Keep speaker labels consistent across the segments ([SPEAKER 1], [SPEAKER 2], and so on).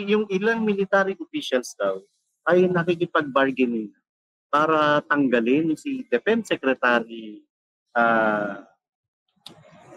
[SPEAKER 1] Yung ilang military officials daw ay nakikipag-bargaining para tanggalin si Defense Secretary ah,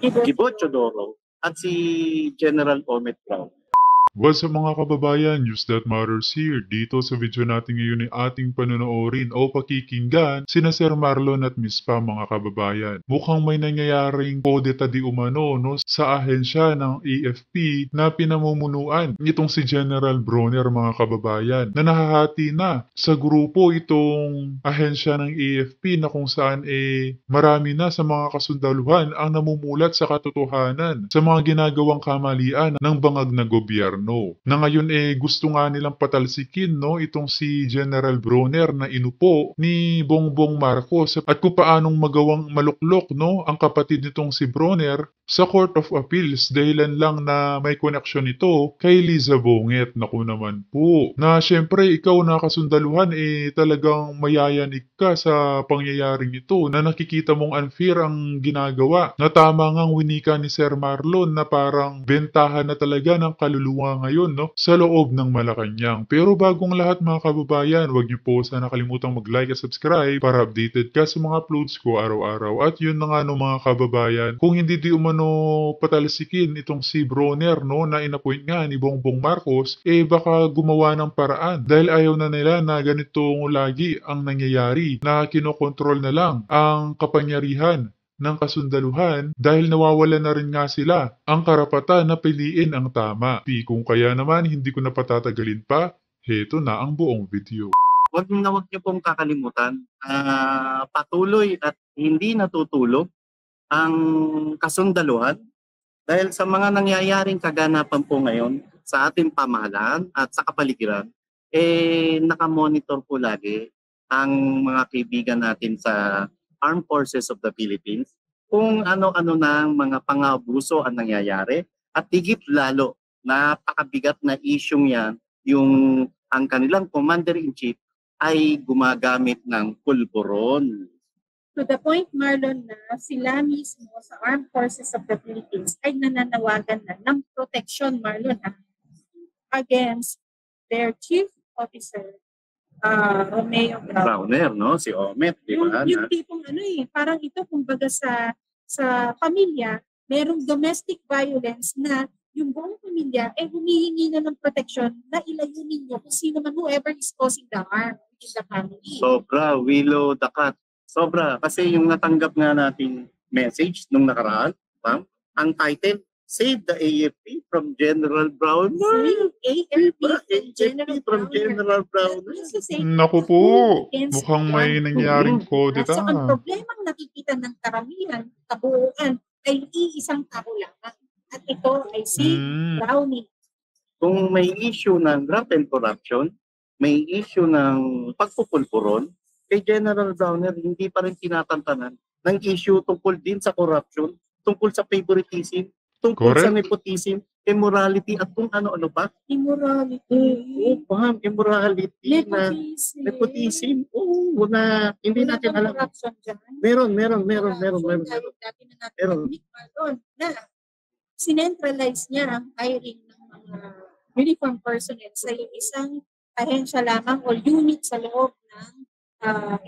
[SPEAKER 1] Gibo Chodoro at si General Omet Brown.
[SPEAKER 2] What's up mga kababayan, News That Matters here. Dito sa video natin ngayon ay ating panonoorin o pakikinggan sina Sir Marlon at Miss Pam mga kababayan. Mukhang may nangyayaring kodeta di umano no, sa ahensya ng AFP na pinamumunuan nitong si General Bronner mga kababayan na nahahati na sa grupo itong ahensya ng AFP na kung saan marami na sa mga kasundaluhan ang namumulat sa katotohanan sa mga ginagawang kamalian ng bangag na gobyerno. Na ngayon gusto nga nilang patalsikin no itong si General Bronner na inupo ni Bongbong Marcos at kung paanong magawang maluklok no ang kapatid nitong si Bronner sa Court of Appeals dahilan lang na may koneksyon ito kay Liza Bonget. Naku naman po. Na syempre ikaw na kasundaluhan talagang mayayanig ka sa pangyayaring ito na nakikita mong unfair ang ginagawa. Na tama ngang winika ni Sir Marlon na parang bentahan na talaga ng kaluluwa ngayon no sa loob ng Malacanang. Pero bagong lahat mga kababayan, huwag niyo po sana kalimutang mag-like at subscribe para updated ka sa mga uploads ko araw-araw. At yun na nga no mga kababayan, kung hindi di umano patalsikin itong si Bronner no na inappoint nga ni Bongbong Marcos, baka gumawa ng paraan dahil ayaw na nila na ganitong lagi ang nangyayari na kinokontrol na lang ang kapangyarihan ng kasundaluhan dahil nawawalan na rin nga sila ang karapatan na piliin ang tama. Kung kaya naman hindi ko na patatagalin pa, heto na ang buong video.
[SPEAKER 1] Huwag niyo pong kakalimutan, patuloy at hindi natutulog ang kasundaluhan dahil sa mga nangyayaring kaganapan po ngayon sa ating pamahalaan at sa kapaligiran, nakamonitor po lagi ang mga kaibigan natin sa Armed Forces of the Philippines kung ano-ano ng mga pang-abuso ang nangyayari at higit lalo napakabigat na isyong yan yung ang kanilang Commander-in-Chief ay gumagamit ng pulburon.
[SPEAKER 3] To the point, Marlon, na sila mismo sa Armed Forces of the Philippines ay nananawagan na ng protection, Marlon, against their chief officer, Romeo
[SPEAKER 1] Browner, no? Si Omet, di ba?
[SPEAKER 3] Yung tipong parang ito kumbaga sa pamilya, merong domestic violence na yung buong pamilya humihingi na ng protection na ilayo ninyo kung sino man whoever is causing the harm in the family.
[SPEAKER 1] Sobra, Willow the Cat. Sobra. Kasi yung natanggap nga nating message nung nakaraan, ma'am, ang title, Save the AFP from General Browner.
[SPEAKER 3] Save
[SPEAKER 1] AFP from General Browner.
[SPEAKER 2] Naku po, mukhang may nangyaring kodeta.
[SPEAKER 3] So ang problemang nakikita ng karamihan, kabuuan, ay iisang tao lamang. At ito ay si Brownie.
[SPEAKER 1] Kung may issue ng graft and corruption, may issue ng pagpupulpuron, kay General Browner hindi pa rin tinatantanan ng issue tungkol din sa corruption, tungkol sa favoritism, tungkol sa nepotism, immorality at kung ano-ano pa.
[SPEAKER 3] Immorality.
[SPEAKER 1] Ma'am, immorality na nepotism. Na hindi natin alam. Meron.
[SPEAKER 3] Dati na natin na sinentralize niya ang hiring ng mga uniform personnel sa isang ahensya lamang o unit sa loob ng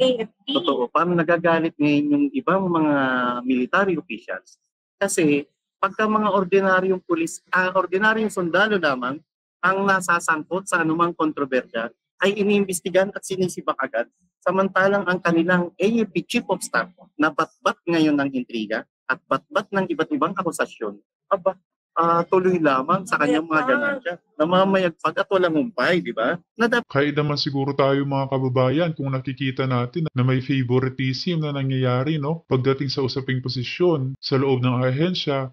[SPEAKER 3] AFP.
[SPEAKER 1] Totoo, parang nagagalit ngayon yung ibang mga military officials kasi pagka mga ordinaryong pulis, ordinaryong sundalo lamang ang nasasangkot sa anumang kontrobersya ay iniimbestigan at sinisibak agad. Samantalang ang kanilang AFP Chief of Staff na batbat ngayon ng intriga at batbat ng iba't ibang akusasyon, tuloy lamang sa kanyang mga ganansya, namamayagpag at walang humpay, di ba?
[SPEAKER 2] Kahit naman siguro tayo mga kababayan kung nakikita natin na may favoritism na nangyayari no pagdating sa usaping posisyon sa loob ng ahensya,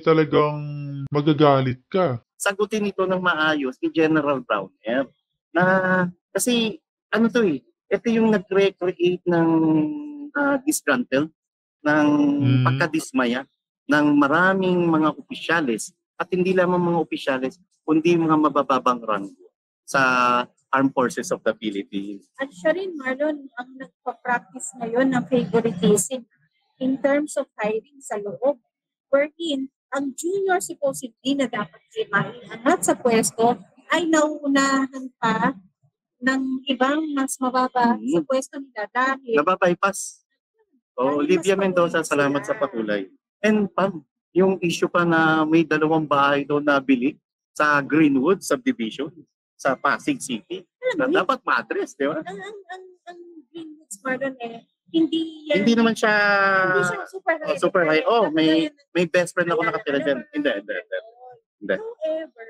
[SPEAKER 2] talagang magagalit ka.
[SPEAKER 1] Sagutin ito ng maayos ni General Browner na kasi ito yung nag-create ng disgruntled, ng pagkadismaya ng maraming mga opisyales at hindi lamang mga opisyales kundi mga mabababang ranggo sa Armed Forces of the Philippines.
[SPEAKER 3] At siya rin, Marlon, ang nagpa-practice ngayon ng favoritism in terms of hiring sa loob. Wherein, ang junior supposedly na dapat maiangat sa pwesto ay nauunahan pa ng ibang mas mababa sa pwesto nila dahil
[SPEAKER 1] Nababypass. O,
[SPEAKER 3] Dahil
[SPEAKER 1] Livia
[SPEAKER 3] mas
[SPEAKER 1] Mendoza,
[SPEAKER 3] paborito
[SPEAKER 1] salamat
[SPEAKER 3] sila.
[SPEAKER 1] sa patulay. And Pam, yung issue pa na may 2 bahay doon na bili sa Greenwood subdivision sa Pasig City. Na
[SPEAKER 3] alam mo,
[SPEAKER 1] dapat ma-address, di ba?
[SPEAKER 3] ang Greenwood Spartan hindi yan,
[SPEAKER 1] Hindi naman siya
[SPEAKER 3] hindi siya super high.
[SPEAKER 1] super high. Oh, may
[SPEAKER 3] Katulad ng
[SPEAKER 1] may best friend ako
[SPEAKER 3] Ayala
[SPEAKER 1] nakatira dyan.
[SPEAKER 3] Alaman,
[SPEAKER 1] Hindi. Hindi.
[SPEAKER 3] However,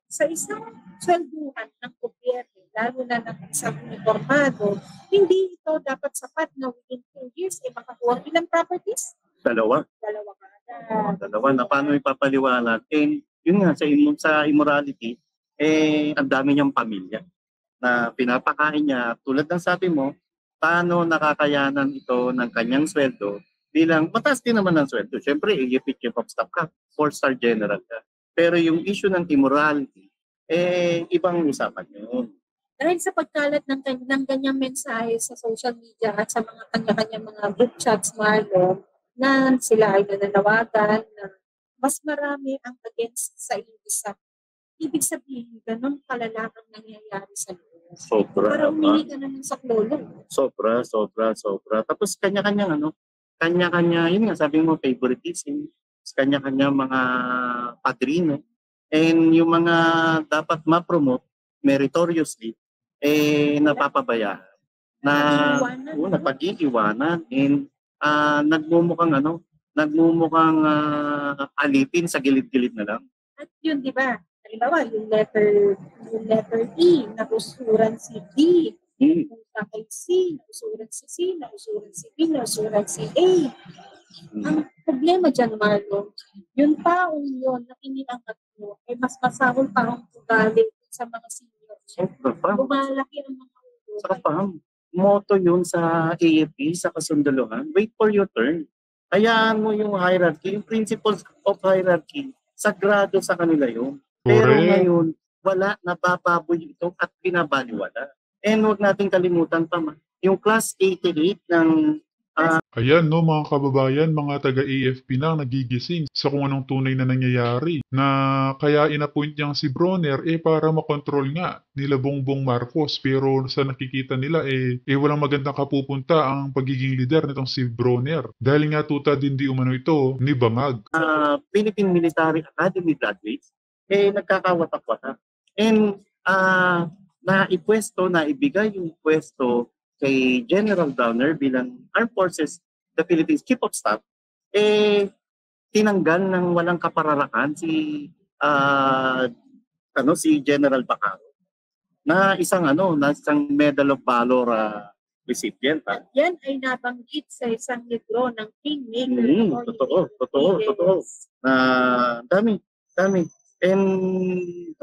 [SPEAKER 3] sa isang swelduhan ng gobyerno, lalo na ng isang uniformado, hindi ito dapat sapat na within 2 years makakuha ilang properties?
[SPEAKER 1] Dalawa.
[SPEAKER 3] Dalawa ka
[SPEAKER 1] Dalawa na paano ipapaliwanag? And yun nga, sa immorality, ang dami niyang pamilya na pinapakain niya. Tulad ng sabi mo, paano nakakayanan ito ng kanyang sweldo bilang mataas din naman ang sweldo. Siyempre, chief of staff ka, 4-star general ka. Pero yung issue ng immorality, ibang usapan yun.
[SPEAKER 3] Dahil sa pagkalat ng ganyang mensahe sa social media at sa mga kanya-kanyang mga group chats, Marlon, na sila ay nananawagan na mas marami ang against sa isa. Ibig sabihin, ganun kalala ang nangyayari sa loob.
[SPEAKER 1] Sobra.
[SPEAKER 3] Para umihi ka na ng saklolo.
[SPEAKER 1] Sobra. Tapos kanya-kanya, yun nga sabi mo, favoritism, kanya-kanya mga padrino, and yung mga dapat ma-promote meritoriously, napapabayaan. Napag-iiwanan, and nagmumukhang alipin sa gilid-gilid na lang.
[SPEAKER 3] At yun, di ba? Halimbawa, yung letter E, nakusuran si D, nakusuran kay C, nakusuran si C, nakusuran si B, nakusuran si A. Ang problema dyan, Marlon, yung taong yun na iniangat mo, ay mas masahol pa ang ugali sa mga senior. Lumalaki ang mga ulo.
[SPEAKER 1] Saka Pam, motto yun sa AFP, sa kasundaluhan, wait for your turn. Hayaan mo yung hierarchy, yung principles of hierarchy, sagrado sa kanila yun. Pero ngayon, wala, nabababoy ito at binabaliwala. And huwag natin kalimutan pa, yung class 88 ng
[SPEAKER 2] Ayan no mga kababayan, mga taga-AFP na nagigising sa kung anong tunay na nangyayari na kaya inappoint niyang si Bronner para makontrol nga nila Bongbong Marcos, pero sa nakikita nila walang magandang kapupunta ang pagiging leader nitong si Bronner dahil nga tuta din di umano ito ni Bangag.
[SPEAKER 1] Philippine Military Academy graduates nagkakawatak-watak. And naibigay yung pwesto kay General Browner bilang Armed Forces, the Philippines Chief of Staff, tinanggal ng walang kapararakan si General Bacaro na isang Medal of Valor recipient.
[SPEAKER 3] At yan ay nabanggit sa isang libro ng Kingmaker.
[SPEAKER 1] Totoo. Dami. And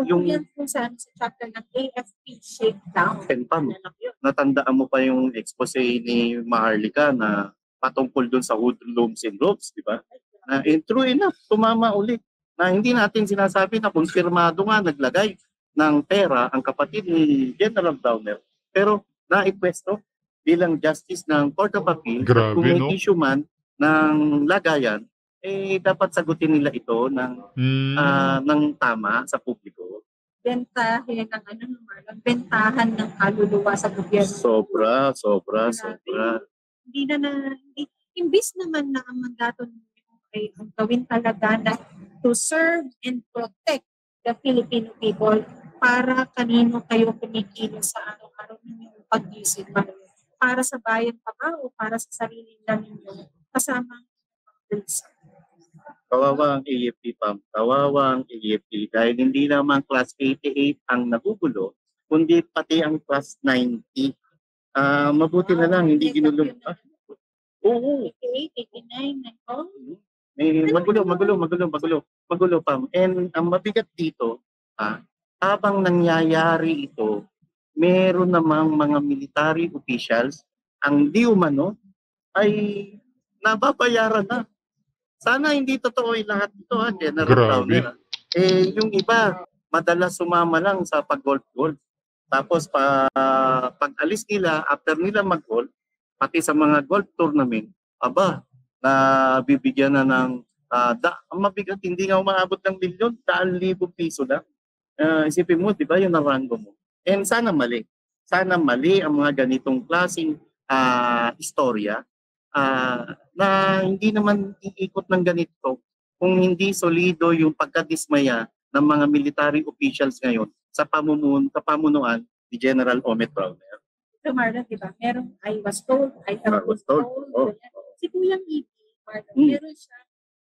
[SPEAKER 1] yung
[SPEAKER 3] yan kung saan sa chapter ng AFP Shakedown.
[SPEAKER 1] And Pam, natandaan mo pa yung expose ni Maharlika na patungkol dun sa hoodlums and ropes, di ba? And true enough, tumama ulit. Na hindi natin sinasabi na konfirmado nga naglagay ng pera ang kapatid ni General Browner. Pero naipwesto bilang justice ng Court of Appeal.
[SPEAKER 2] Grabe,
[SPEAKER 1] kung may
[SPEAKER 2] no?
[SPEAKER 1] issue man ng lagayan, dapat sagutin nila ito ng tama sa publiko.
[SPEAKER 3] Bentahan bentahan ng kaluluwa sa gobyerno.
[SPEAKER 1] Sobra.
[SPEAKER 3] Imbis naman na ang mandato ninyo ay ang gawin talaga na to serve and protect the Filipino people, para kanino kayo kumikilos sa araw-araw ninyong pag-isip, para sa bayan pa ba o para sa sarili lang ninyo kasama ang bansa?
[SPEAKER 1] Kawawa ang AFP, Pam. Kawawa ang AFP dahil hindi lamang class 88 ang nagugulo, kundi pati ang class 90. Mabuti na lang, hindi ginulong. Oo.
[SPEAKER 3] 88, 89,
[SPEAKER 1] Magulo, Pam. And ang mabigat dito, habang nangyayari ito, meron namang mga military officials ang di umano ay nababayaran na. Sana hindi totoo yung lahat ito, General Browner. Yung iba, madalas sumama lang sa pag-golf-golf. Tapos pag alis nila, after nila mag-golf, pati sa mga golf tournament, na bibigyan na ng Ang mabigat, hindi nga umaabot ng milyon, 100,000 piso lang. Isipin mo, di ba, yung narango mo. And sana mali. Sana mali ang mga ganitong klaseng istorya na hindi naman iikot ng ganito kung hindi solido yung pagkadismaya ng mga military officials ngayon sa pamunuan ni General Omet Browner.
[SPEAKER 3] So Marlon, di ba? Merong I was told, I have been told. ganyan. Si Kuyang EP, Marlon, meron siya,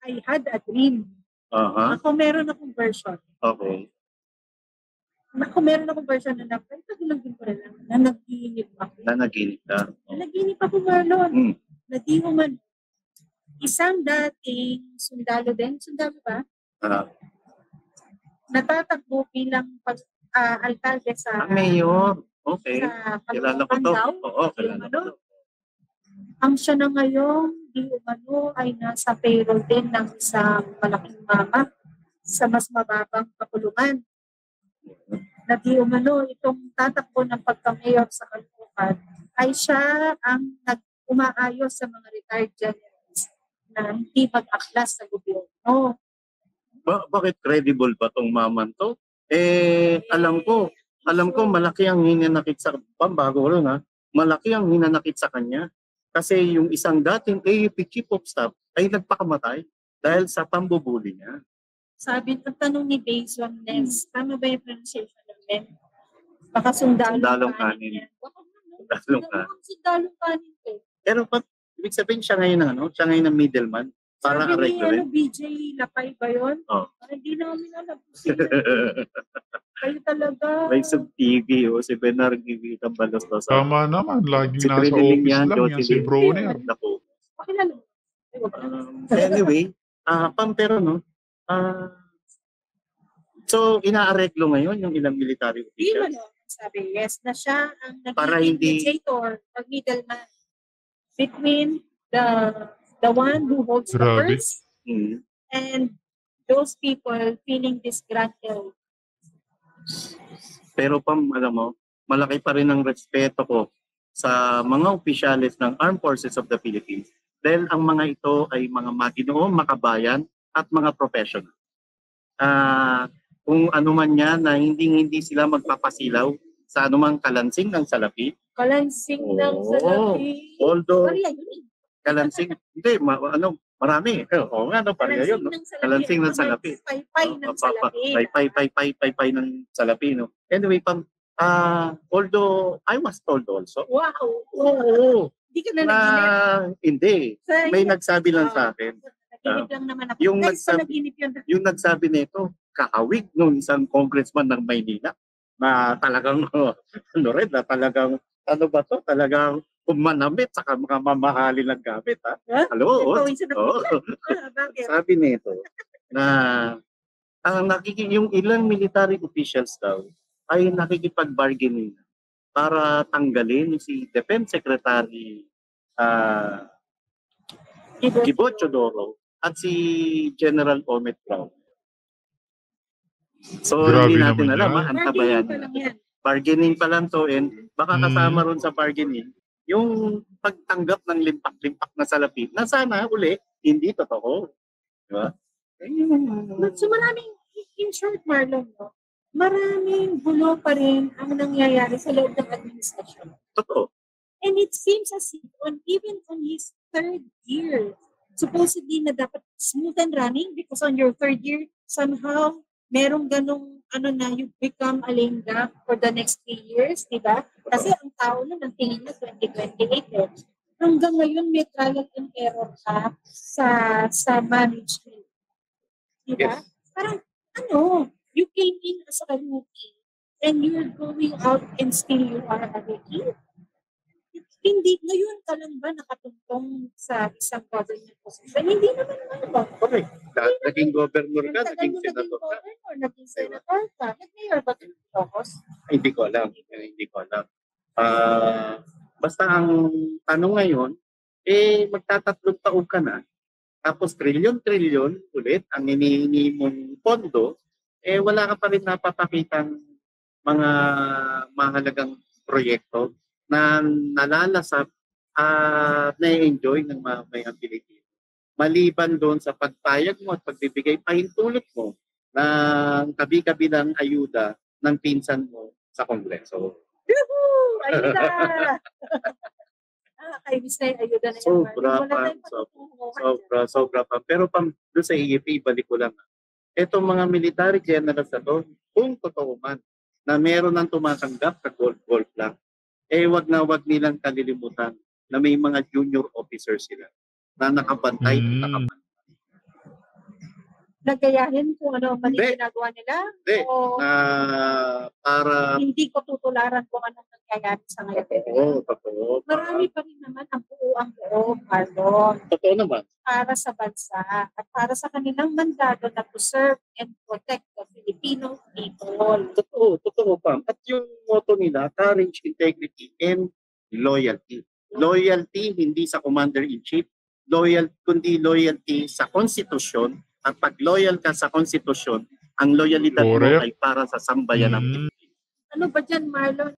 [SPEAKER 3] I had a dream. Ako meron akong version.
[SPEAKER 1] Okay.
[SPEAKER 3] Ako meron akong version na nagpagulagin ko rin lang, na nag-iinip ako.
[SPEAKER 1] Nanaginip ka.
[SPEAKER 3] Nag-iinip ako, Marlon. Di mo man, isang dating sundalo din, sundalo ba? Natatakbo bilang alkalde sa
[SPEAKER 1] Mayor. Okay.
[SPEAKER 3] sa
[SPEAKER 1] Kilala ko to.
[SPEAKER 3] Caloocan daw.
[SPEAKER 1] Oo, kilala ko to.
[SPEAKER 3] Ang siya na ngayon, di umano, ay nasa payroll din ng isang malaking mama sa mas mababang kapulungan. Na di umano, itong tatakbo ng pagka-mayor sa Caloocan ay siya ang umaayos sa mga retired generals na hindi mag-aklas sa gobyerno.
[SPEAKER 1] Bakit credible ba tong maman to? Alam ko malaki ang hinanakit sa pambago ron malaki ang hinanakit sa kanya kasi yung isang dating AFP Chief of Staff ay nagpakamatay dahil sa pambubuli niya.
[SPEAKER 3] Sabi, ang tanong ni Bason Ness, tama ba yung pronunciation ng men? Baka sundalong kanin. Sundalong kanin.
[SPEAKER 1] Pero ibig sabihin siya ngayon ang middleman para
[SPEAKER 3] sabi
[SPEAKER 1] arreglo.
[SPEAKER 3] BJ Lapay ba yun? Hindi namin alam. Kayo talaga.
[SPEAKER 1] May sub-TV si Bernard Givita Balos.
[SPEAKER 2] Tama naman, laging
[SPEAKER 1] Si
[SPEAKER 2] nasa
[SPEAKER 1] Crediling
[SPEAKER 2] office
[SPEAKER 1] yan,
[SPEAKER 2] lang yan si
[SPEAKER 1] Jocelyn.
[SPEAKER 2] Broner.
[SPEAKER 3] Pakilala.
[SPEAKER 1] Anyway, pero so inaareglo ngayon yung ilang military
[SPEAKER 3] Di
[SPEAKER 1] officials.
[SPEAKER 3] mo sabi, yes, na siya ang
[SPEAKER 1] Para
[SPEAKER 3] naging
[SPEAKER 1] hindi-
[SPEAKER 3] mediator or middleman between the one who holds the
[SPEAKER 2] Grabe.
[SPEAKER 3] purse
[SPEAKER 1] Hmm.
[SPEAKER 3] and those people feeling disgruntled.
[SPEAKER 1] Pero alam mo, malaki pa rin ang respeto ko sa mga opisyalis ng Armed Forces of the Philippines dahil ang mga ito ay mga maginoo, makabayan at mga professional. Kung ano man yan na hindi sila magpapasilaw sa anumang kalansing ng salapi.
[SPEAKER 3] Kalansing ng salapi.
[SPEAKER 1] Although,
[SPEAKER 3] Maria, yun eh.
[SPEAKER 1] kalansing, marami. Oo nga, pareha yun. Kalansing ng salapi.
[SPEAKER 3] Paypay ng salapi.
[SPEAKER 1] Paypay ng salapi. No? Anyway, although I was told also.
[SPEAKER 3] Wow.
[SPEAKER 1] Oo.
[SPEAKER 3] Hindi ka na naginip.
[SPEAKER 1] Hindi. May nagsabi lang sa akin.
[SPEAKER 3] Naginip lang naman ako.
[SPEAKER 1] Yung
[SPEAKER 3] Guys,
[SPEAKER 1] nagsabi-
[SPEAKER 3] naginip yun.
[SPEAKER 1] Yung nagsabi nito, kahawig nung isang congressman ng Maynila na talagang, talagang manamit sa mga mamahalin ng gamit. Hello?
[SPEAKER 3] Bakit?
[SPEAKER 1] Sabi nito na yung ilang military officials daw ay nakikipag-bargaining para tanggalin si Defense Secretary Gibo Chodoro at si General Omet Brown. So
[SPEAKER 2] Grabe
[SPEAKER 1] hindi natin
[SPEAKER 2] naman
[SPEAKER 1] alam,
[SPEAKER 2] yan.
[SPEAKER 1] antabayan. Bargaining pa lang to, and baka kasama ron sa bargaining yung pagtanggap ng limpak-limpak na salapi na sana uli hindi totoo. Diba?
[SPEAKER 3] So maraming, in short, Marlon, no? Maraming gulo pa rin ang nangyayari sa loob ng administrasyon.
[SPEAKER 1] Totoo.
[SPEAKER 3] And it seems as if even on his third year, supposedly na dapat smooth and running because on your third year, somehow, merong ganong you become a lame duck for the next 3 years, di ba? Kasi ang tao nun, ang tingin na 2028 eh. Hanggang ngayon, may trial and error ka sa management. Di ba?
[SPEAKER 1] Yes.
[SPEAKER 3] Parang, you came in as a rookie and you're going out and still you are a rookie? Hindi, ngayon ka lang ba nakatuntong sa isang government position? Hindi naman ba?
[SPEAKER 1] Okay. Naging governor ka, naging senator ka.
[SPEAKER 3] Naging senator ka. Nag-mayor ba ito Ilocos?
[SPEAKER 1] Hindi ko alam. Basta ang tanong ngayon, magtatatlong taon ka na, tapos trilyon-trilyon ulit ang hinihingi mong pondo, wala ka pa rin napapakitang mga mahalagang proyekto na nalalasap at na-enjoy ng mga mayang Pilipino. maliban doon sa pagpayag mo at pagbibigay pahintulot mo ng kabi-kabilang ayuda ng pinsan mo sa Kongreso.
[SPEAKER 3] Yuhuu! Ayuda! Nakakainis na yung ayuda na yan.
[SPEAKER 1] Sobra
[SPEAKER 3] Wala
[SPEAKER 1] pa,
[SPEAKER 3] tayong patutunguhan dyan.
[SPEAKER 1] sobra pa. Pero doon sa EFA, balik ko lang. Etong mga military generals na to, kung totoo man, na meron ng tumatanggap sa golf lang, wag na wag nilang kalilimutan na may mga junior officers sila na nakabantay at nakabantay.
[SPEAKER 3] Nagayahin kung ano ang mali
[SPEAKER 1] Hindi.
[SPEAKER 3] ginagawa nila?
[SPEAKER 1] Hindi.
[SPEAKER 3] O
[SPEAKER 1] Para,
[SPEAKER 3] hindi ko tutularan kung anong nangyayari sa ngayon?
[SPEAKER 1] totoo.
[SPEAKER 3] Marami pa rin naman ang buuang loob, Marlon,
[SPEAKER 1] Totoo naman.
[SPEAKER 3] para sa bansa at para sa kanilang mandado na to serve and protect the Filipino people.
[SPEAKER 1] Totoo pa. At yung motto nila, courage, integrity, and loyalty. Loyalty hindi sa commander-in-chief, kundi loyalty sa konstitusyon. At pag loyal ka sa konstitusyon, ang loyalidad mo
[SPEAKER 2] Correct.
[SPEAKER 1] ay para sa sambayan ng Pilipinas.
[SPEAKER 3] Ano ba dyan, Marlon?